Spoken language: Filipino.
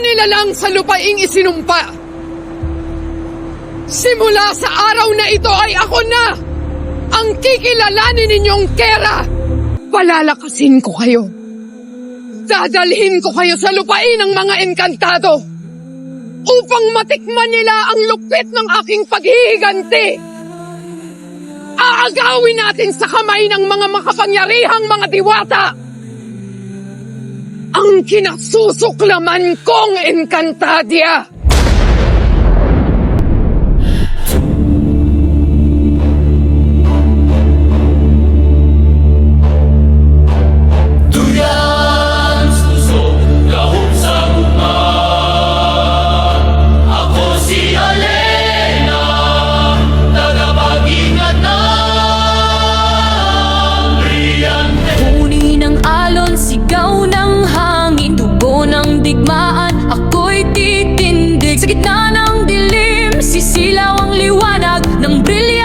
nilalang sa lupaing isinumpa. Simula sa araw na ito ay ako na ang kikilalanin ninyong Kera. Palalakasin ko kayo. Dadalhin ko kayo sa lupain ng mga engkantado upang matikman nila ang lupit ng aking paghihiganti. Aagawin natin sa kamay ng mga makapangyarihang mga diwata ang kinasusuklaman kong Encantadia. Digmaan, ako'y titindig sa gitna ng dilim. Sisilaw ang liwanag ng brilliant.